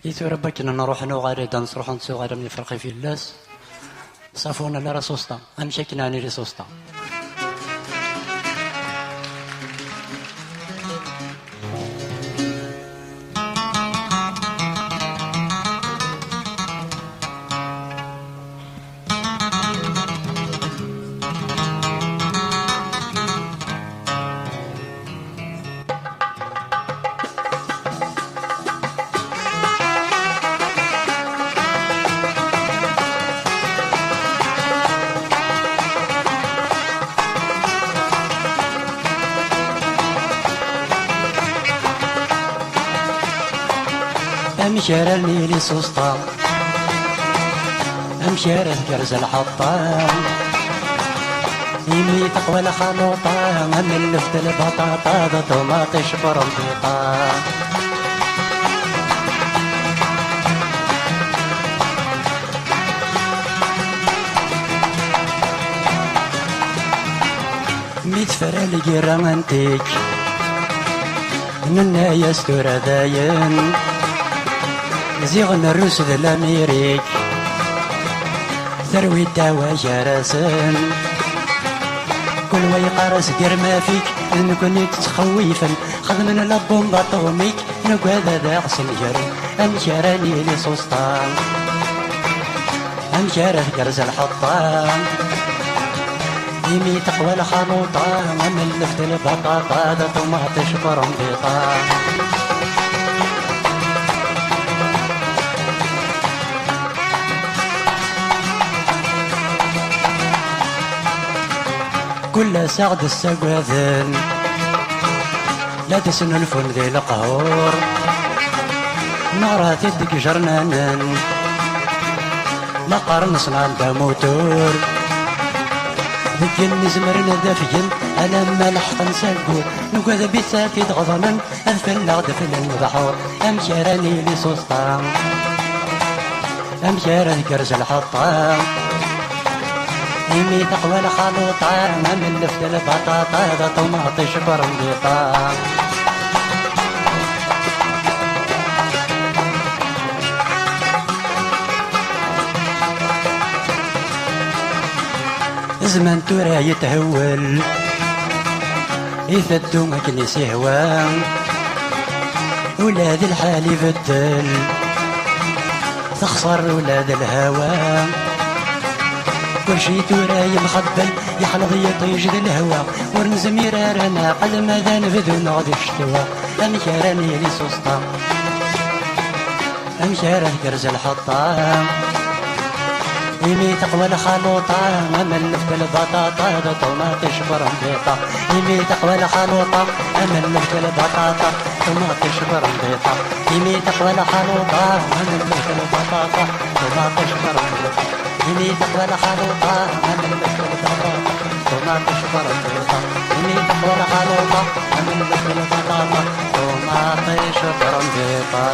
إيتو ربك نروح نغارد نصروح نتسوغ من فرقي في اللاس صافونا لا راسوستا أمشاكنا ني راسوستا أمشار الليل سوسطا أمشار كرز الحطام يمي تقوى الخلوطة من لفت البطاطا ذا طماطش برمبيطا ميت فرالي رمانتيك ننا يستور داين زيغن الروس ذا الاميريك ثروي الدواء جرسن كل ويقارس دير ما فيك نكون تتخويفا خدمنا لبوم بطوميك نقعد ذا غسل جري امشاراني لي سوسطان امشار كرز الحطام يمي تقوى الخلوطة من لفت البطاطا ذا طماطش برمبيطا كل سعد السقاذن لا تسن الفن ذي القهور نارا تدك جرنانا لا قرن صنان دا موتور ذك النزمرنا ذا فجن أنا ملحق نسقور نقذ بساتي غضنا أذفل أغدفل البحور أمشاراني لي سوسطان أمشار كرز الحطام يمي تقوى الخلوطة من لفت البطاطا ذا طماطش برمبيطا زمان تورا يتهول يثدو مكنيس يهوى ولاد الحال يبدل تخسر ولاد الهوى كل شي تورا يمخبل يحلض يطيج ذا الهوا ورنزمير رانا قل ماذا نبذو نغض الشتوى أمشاراني لي سوسطا أمشاره كرز الحطام يمي تقوى الخلوطة من لفت البطاطا ذا طماطش برمبيطا يمي تقوى الخلوطة من لفت البطاطا طماطش برمبيطا يمي تقوى الخلوطة من لفت البطاطا طماطش برمبيطا يمي تقوى الخلوطة من لفت البطاطا طماطش برمبيطا يمي تقوى الخلوطة من لفت البطاطا طماطش برمبيطا